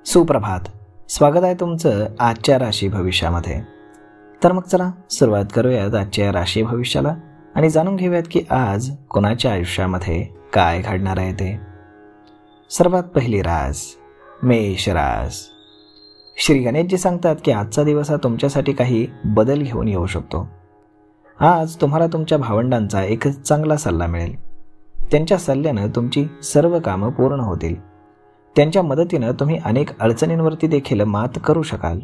सुप्रभात. स्वागत आहे तुमचं आजच्या राशी भविष्यामध्ये. तर मग चला सुरुवात करूयात आजच्या राशी भविष्याला आणि जाणून घेऊयात की आज कोणाच्या आयुष्यामध्ये काय घडणार आहे ते. सर्वात पहिली रास मेष रास. श्री गणेशजी सांगतात की आजचा दिवस हा तुमच्यासाठी काही बदल घेऊन येऊ शकतो. आज तुम्हाला तुमच्या भावंडांचा एक चांगला सल्ला मिळेल. त्यांच्या सल्ल्यानं तुमची सर्व कामं पूर्ण होतील. त्यांच्या मदतीनं तुम्ही अनेक अडचणींवरती देखील मात करू शकाल.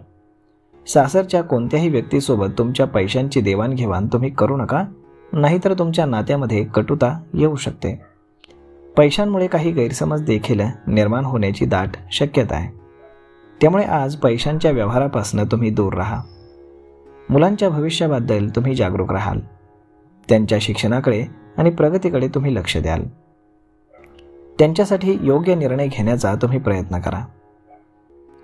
सासरच्या कोणत्याही व्यक्तीसोबत तुमच्या पैशांची देवाणघेवाण तुम्ही करू नका, नाहीतर तुमच्या नात्यामध्ये कटुता येऊ शकते. पैशांमुळे काही गैरसमज देखील निर्माण होण्याची दाट शक्यता आहे. त्यामुळे आज पैशांच्या व्यवहारापासून तुम्ही दूर राहा. मुलांच्या भविष्याबद्दल तुम्ही जागरूक राहाल. त्यांच्या शिक्षणाकडे आणि प्रगतीकडे तुम्ही लक्ष द्याल. त्यांच्यासाठी योग्य निर्णय घेण्याचा तुम्ही प्रयत्न करा.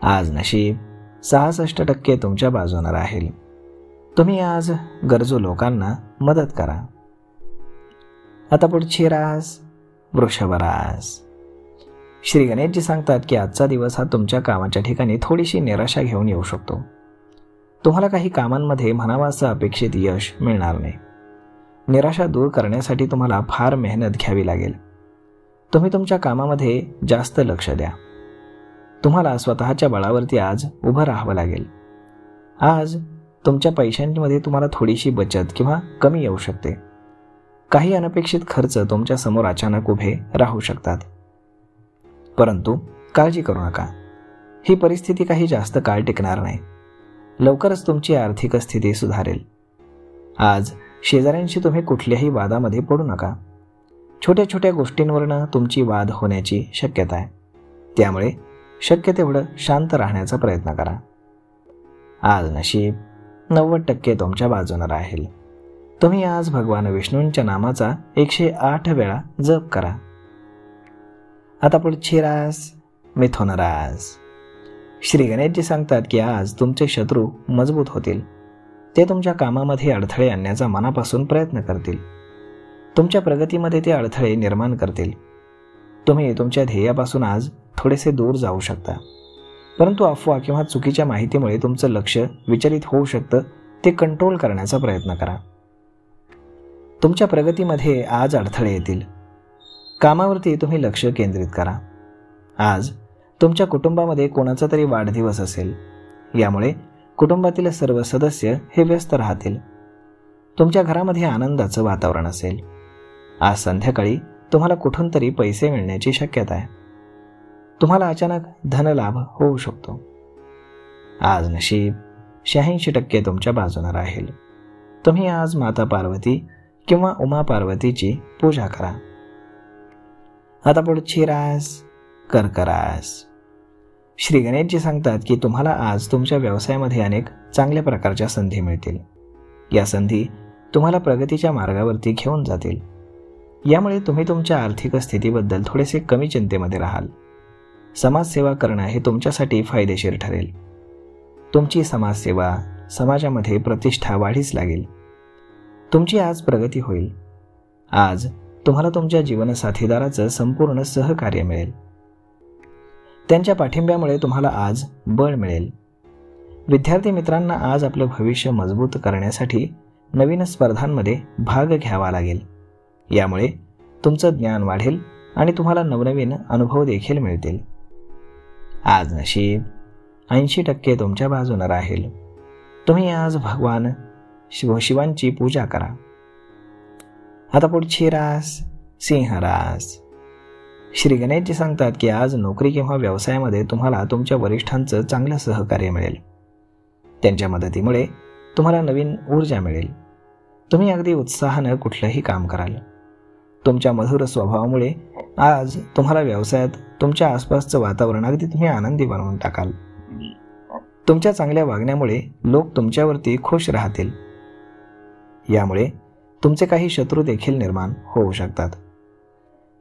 आज नशीब 66% तुमच्या बाजूने राहील. तुम्ही आज गरजू लोकांना मदत करा. आता पुढची रास वृषभ रास. श्री गणेशजी सांगतात की आजचा दिवस हा तुमच्या कामाच्या ठिकाणी थोडीशी निराशा घेऊन येऊ शकतो. तुम्हाला काही कामांमध्ये म्हणावा असं अपेक्षित यश मिळणार नाही. निराशा दूर करण्यासाठी तुम्हाला फार मेहनत घ्यावी लागेल. तुम्ही तुमच्या कामामध्ये जास्त लक्ष द्या. तुम्हाला स्वतःच्या बळावरती आज उभं राहावं लागेल. आज तुमच्या पैशांमध्ये तुम्हाला थोडीशी बचत किंवा कमी येऊ शकते. काही अनपेक्षित खर्च तुमच्या समोर अचानक उभे राहू शकतात. परंतु काळजी करू नका. ही परिस्थिती काही जास्त काळ टिकणार नाही. लवकरच तुमची आर्थिक स्थिती सुधारेल. आज शेजाऱ्यांशी तुम्ही कुठल्याही वादामध्ये पडू नका. छोट्या छोट्या गोष्टींवरनं तुमची वाद होण्याची शक्यता आहे. त्यामुळे शक्य तेवढं शांत राहण्याचा प्रयत्न करा. आज नशीब 90% तुमच्या बाजूने राहील. तुम्ही आज भगवान विष्णूंच्या नामाचा 108 वेळा जप करा. आता पुढची रास मिथुन रास. श्री गणेशजी सांगतात की आज तुमचे शत्रू मजबूत होतील. ते तुमच्या कामामध्ये अडथळे आणण्याचा मनापासून प्रयत्न करतील. तुमच्या प्रगतीमध्ये ते अडथळे निर्माण करतील. तुम्ही तुमच्या ध्येयापासून आज थोडेसे दूर जाऊ शकता. परंतु अफवा किंवा चुकीच्या माहितीमुळे तुमचं लक्ष विचलित होऊ शकतं. ते कंट्रोल करण्याचा प्रयत्न करा. तुमच्या प्रगतीमध्ये आज अडथळे येतील. कामावरती तुम्ही लक्ष केंद्रित करा. आज तुमच्या कुटुंबामध्ये कोणाचा तरी वाढदिवस असेल. यामुळे कुटुंबातील सर्व सदस्य हे व्यस्त राहतील. तुमच्या घरामध्ये आनंदाचं वातावरण असेल. आज संध्याकाळी तुम्हाला कुठून तरी पैसे मिळण्याची शक्यता आहे. तुम्हाला अचानक धनलाभ होऊ शकतो. आज नशीब 86% तुमच्या बाजूने राहील. तुम्ही आज माता पार्वती किंवा उमा पार्वतीची पूजा करा. आता पुढची रास कर्क रास. श्री गणेशजी सांगतात की तुम्हाला आज तुमच्या व्यवसायामध्ये अनेक चांगल्या प्रकारच्या संधी मिळतील. या संधी तुम्हाला प्रगतीच्या मार्गावरती घेऊन जातील. यामुळे तुम्ही तुमच्या आर्थिक स्थितीबद्दल थोडेसे कमी चिंतेमध्ये राहाल. समाजसेवा करणं हे तुमच्यासाठी फायदेशीर ठरेल. तुमची समाजसेवा समाजामध्ये प्रतिष्ठा वाढीस लागेल. तुमची आज प्रगती होईल. आज तुम्हाला तुमच्या जीवनसाथीदाराचं संपूर्ण सहकार्य मिळेल. त्यांच्या पाठिंब्यामुळे तुम्हाला आज बळ मिळेल. विद्यार्थी मित्रांना आज आपलं भविष्य मजबूत करण्यासाठी नवीन स्पर्धांमध्ये भाग घ्यावा लागेल. यामुळे तुमचं ज्ञान वाढेल आणि तुम्हाला नवनवीन अनुभव देखील मिळतील. आज नशीब 80% तुमच्या बाजूने राहील. तुम्ही आज भगवान शिवांची पूजा करा. आता पुढची रास सिंह रास. श्री गणेशजी सांगतात की आज नोकरी किंवा व्यवसायामध्ये तुम्हाला तुमच्या वरिष्ठांचं चांगलं सहकार्य मिळेल. त्यांच्या मदतीमुळे तुम्हाला नवीन ऊर्जा मिळेल. तुम्ही अगदी उत्साहानं कुठलंही काम कराल. तुमच्या मधुर स्वभावामुळे आज तुम्हाला व्यवसायात तुमच्या आसपासचं वातावरण अगदी तुम्ही आनंदी बनवून टाकाल. तुमच्या चांगल्या वागण्यामुळे लोक तुमच्यावरती खुश राहतील. यामुळे तुमचे काही शत्रू देखील निर्माण होऊ शकतात.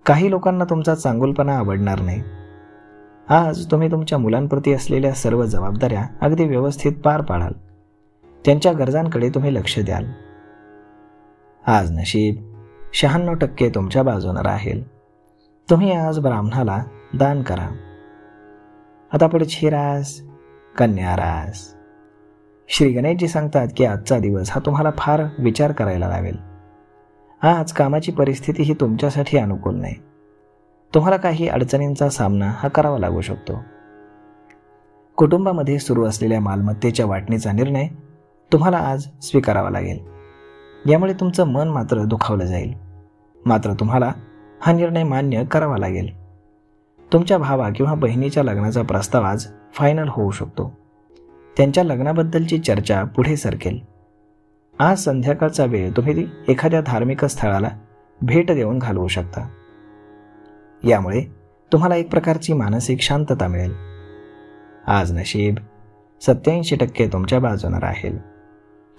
काही लोकांना तुमचा चांगुलपणा आवडणार नाही. आज तुम्ही तुमच्या मुलांप्रती असलेल्या सर्व जबाबदाऱ्या अगदी व्यवस्थित पार पाडाल. त्यांच्या गरजांकडे तुम्ही लक्ष द्याल. आज नशीब 96% तुमच्या बाजूने राहील. तुम्ही आज ब्राह्मणाला दान करा. आता पुढची रास कन्या रास. श्री गणेशजी सांगतात की आजचा दिवस हा तुम्हाला फार विचार करायला लावेल. आज कामाची परिस्थिती ही तुमच्यासाठी अनुकूल नाही. तुम्हाला काही अडचणींचा सामना हा करावा लागू शकतो. कुटुंबामध्ये सुरू असलेल्या मालमत्तेच्या वाटणीचा निर्णय तुम्हाला आज स्वीकारावा लागेल. यामुळे तुमचं मन मात्र दुखावलं जाईल. मात्र तुम्हाला हा निर्णय मान्य करावा लागेल. तुमच्या भावा किंवा बहिणीच्या लग्नाचा प्रस्ताव आज फायनल होऊ शकतो. त्यांच्या लग्नाबद्दलची चर्चा पुढे सरकेल. आज संध्याकाळचा वेळ तुम्ही एखाद्या धार्मिक स्थळाला भेट देऊन घालवू शकता. यामुळे तुम्हाला एक प्रकारची मानसिक शांतता मिळेल. आज नशीब 87% तुमच्या बाजूने राहील.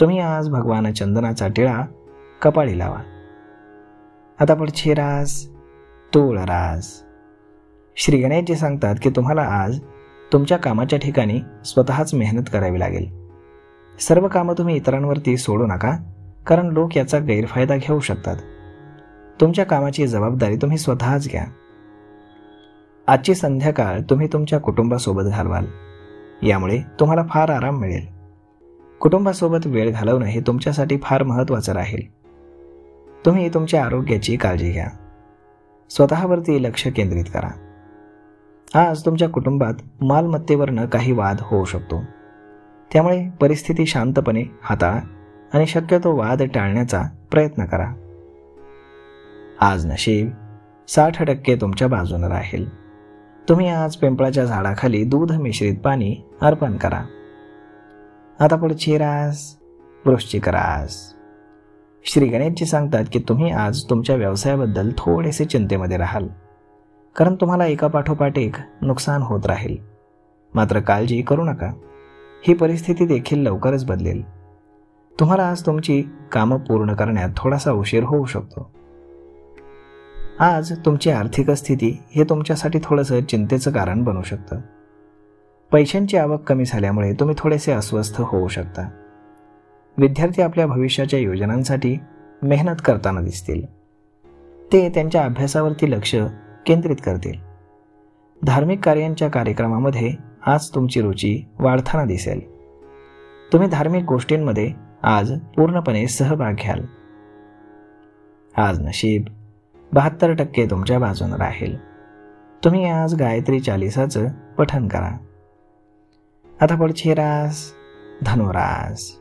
तुम्ही आज भगवान चंदनाचा टिळा कपाळी लावा. आता पुढची रास तूळ रास. श्री गणेशजी सांगतात की तुम्हाला आज तुमच्या कामाच्या ठिकाणी स्वतःच मेहनत करावी लागेल. सर्व कामं तुम्ही इतरांवरती सोडू नका, कारण लोक याचा गैरफायदा घेऊ शकतात. तुमच्या कामाची जबाबदारी तुम्ही स्वतःच घ्या. आजची संध्याकाळ तुम्ही तुमच्या कुटुंबासोबत घालवाल. यामुळे तुम्हाला फार आराम मिळेल. कुटुंबासोबत वेळ घालवणं हे तुमच्यासाठी फार महत्त्वाचं राहील. तुम्ही तुमच्या आरोग्याची काळजी घ्या. स्वतःवरती लक्ष केंद्रित करा. आज तुमच्या कुटुंबात मालमत्तेवरनं काही वाद होऊ शकतो. त्यामुळे परिस्थिती शांतपणे हाताळा आणि शक्यतो वाद टाळण्याचा प्रयत्न करा. आज नशीब 60% तुमच्या बाजूने राहील. तुम्ही आज पिंपळाच्या झाडाखाली दूध मिश्रित पाणी अर्पण करा. आता पुढची रास वृश्चिक रास. श्री गणेशजी सांगतात की तुम्ही आज तुमच्या व्यवसायाबद्दल थोडेसे चिंतेमध्ये राहाल, कारण तुम्हाला एकापाठोपाठ एक नुकसान होत राहील. मात्र काळजी करू नका, ही परिस्थिती देखील लवकरच बदलेल. तुम्हाला आज तुमची कामं पूर्ण करण्यात थोडासा उशीर होऊ शकतो. आज तुमची आर्थिक स्थिती हे तुमच्यासाठी थोडंसं चिंतेचं कारण बनू शकतं. पैशांची आवक कमी झाल्यामुळे तुम्ही थोडेसे अस्वस्थ होऊ शकता. विद्यार्थी आपल्या भविष्याच्या योजनांसाठी मेहनत करताना दिसतील. ते त्यांच्या अभ्यासावरती लक्ष केंद्रित करतील. धार्मिक कार्यांच्या कार्यक्रमामध्ये आज तुमची रुची वाढताना दिसेल. तुम्ही धार्मिक गोष्टींमध्ये आज पूर्णपणे सहभाग घ्याल. आज नशीब 72% तुमच्या बाजूने राहील. तुम्ही आज गायत्री चालीसाचं पठण करा. आता पुढची रास धनुरास.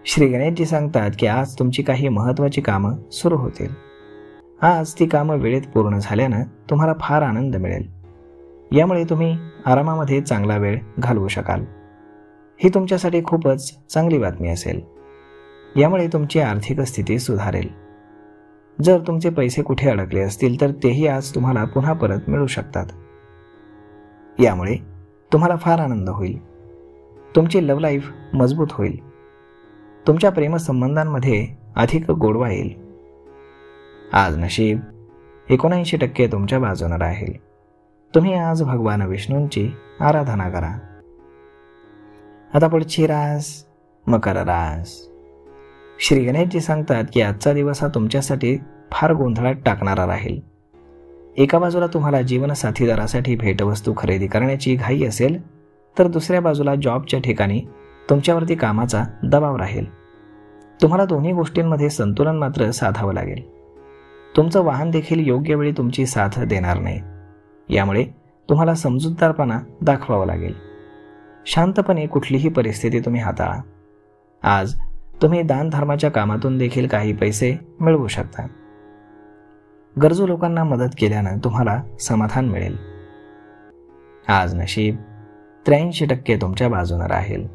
श्री गणेशजी सांगतात की आज तुमची काही महत्त्वाची कामं सुरू होतील. आज ती कामं वेळेत पूर्ण झाल्यानं तुम्हाला फार आनंद मिळेल. यामुळे तुम्ही आरामामध्ये चांगला वेळ घालवू शकाल. ही तुमच्यासाठी खूपच चांगली बातमी असेल. यामुळे तुमची आर्थिक स्थिती सुधारेल. जर तुमचे पैसे कुठे अडकले असतील तर तेही आज तुम्हाला पुन्हा परत मिळू शकतात. यामुळे तुम्हाला फार आनंद होईल. तुमची लव्ह लाईफ मजबूत होईल. तुमच्या प्रेमसंबंधांमध्ये अधिक गोडवा येईल. आज नशीब 79% तुमच्या बाजूने राहील. तुम्ही आज भगवान विष्णूंची आराधना करा. आता पुढची रास मकर रास. श्री गणेशजी सांगतात की आजचा दिवस हा तुमच्यासाठी फार गोंधळात टाकणारा राहील. एका बाजूला तुम्हाला जीवनसाथीदारासाठी भेटवस्तू खरेदी करण्याची घाई असेल, तर दुसऱ्या बाजूला जॉबच्या ठिकाणी तुमच्यावरती कामाचा दबाव राहील. तुम्हाला दोन्ही गोष्टींमध्ये संतुलन मात्र साधावं लागेल. तुमचं वाहन देखील योग्य वेळी तुमची साथ देणार नाही. यामुळे तुम्हाला समजूतदारपणा दाखवावा लागेल. शांतपणे कुठलीही परिस्थिती तुम्ही हाताळा. आज तुम्ही दानधर्माच्या कामातून देखील काही पैसे मिळवू शकता. गरजू लोकांना मदत केल्यानं तुम्हाला समाधान मिळेल. आज नशीब 83% तुमच्या बाजूने राहील.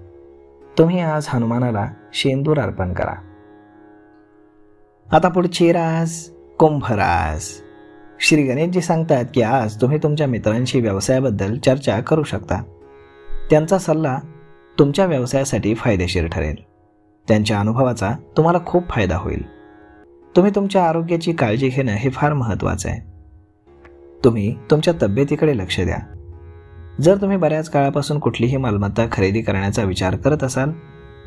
तुम्ही आज हनुमानाला शेंदूर अर्पण करा. आता पुढची रास कुंभ रास. श्री गणेशजी सांगतात की आज तुम्ही तुमच्या मित्रांशी व्यवसायाबद्दल चर्चा करू शकता. त्यांचा सल्ला तुमच्या व्यवसायासाठी फायदेशीर ठरेल. त्यांच्या अनुभवाचा तुम्हाला खूप फायदा होईल. तुम्ही तुमच्या आरोग्याची काळजी घेणं हे फार महत्त्वाचं आहे. तुम्ही तुमच्या तब्येतीकडे लक्ष द्या. जर तुम्ही बऱ्याच काळापासून कुठलीही मालमत्ता खरेदी करण्याचा विचार करत असाल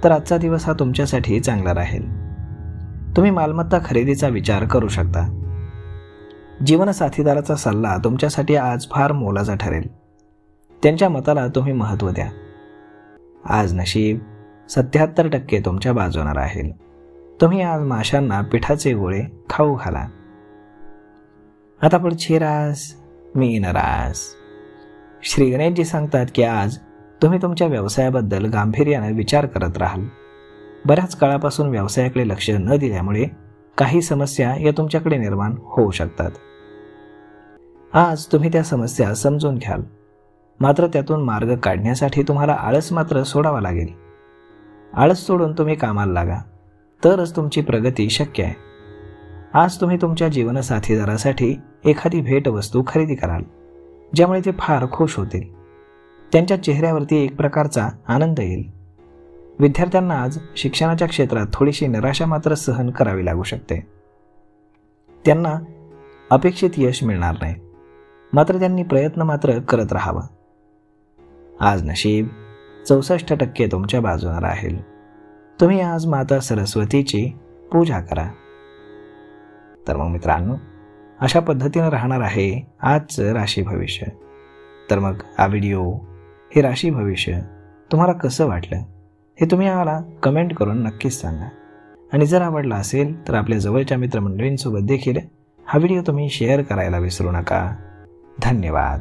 तर आजचा दिवस हा तुमच्यासाठी चांगला राहील. तुम्ही मालमत्ता खरेदीचा विचार करू शकता. जीवनसाथीदाराचा सल्ला तुमच्यासाठी आज फार मोलाचा ठरेल. त्यांच्या मताला तुम्ही महत्त्व द्या. आज नशीब 77% तुमच्या बाजूने राहील. तुम्ही आज माशांना पिठाचे गोळे खाऊ घाला. आता पुढची रास मीन रास. श्री गणेशजी सांगतात की आज तुम्ही तुमच्या व्यवसायाबद्दल गांभीर्याने विचार करत राहाल. बऱ्याच काळापासून व्यवसायाकडे लक्ष न दिल्यामुळे काही समस्या या तुमच्याकडे निर्माण होऊ शकतात. आज तुम्ही त्या समस्या समजून घ्याल, मात्र त्यातून मार्ग काढण्यासाठी तुम्हाला आळस मात्र सोडावा लागेल. आळस सोडून तुम्ही कामाला लागा, तरच तुमची प्रगती शक्य आहे. आज तुम्ही तुमच्या जीवनसाथीदारासाठी एखादी भेटवस्तू खरेदी कराल, ज्यामुळे ते फार खुश होतील. त्यांच्या चेहऱ्यावरती एक प्रकारचा आनंद येईल. विद्यार्थ्यांना आज शिक्षणाच्या क्षेत्रात थोडीशी निराशा मात्र सहन करावी लागू शकते. त्यांना अपेक्षित यश मिळणार नाही, मात्र त्यांनी प्रयत्न मात्र करत राहावा. आज नशीब 64% तुमच्या बाजूने राहील. तुम्ही आज माता सरस्वतीची पूजा करा. तर मग मित्रांनो, अशा पद्धतीने राहणार आहे आजचं राशी भविष्य. तर मग हा व्हिडिओ, हे राशी भविष्य तुम्हाला कसं वाटलं हे तुम्ही आम्हाला कमेंट करून नक्कीच सांगा. आणि जर आवडला असेल तर आपल्या जवळच्या मित्रमंडळींसोबत देखील हा व्हिडिओ तुम्ही शेअर करायला विसरू नका. धन्यवाद.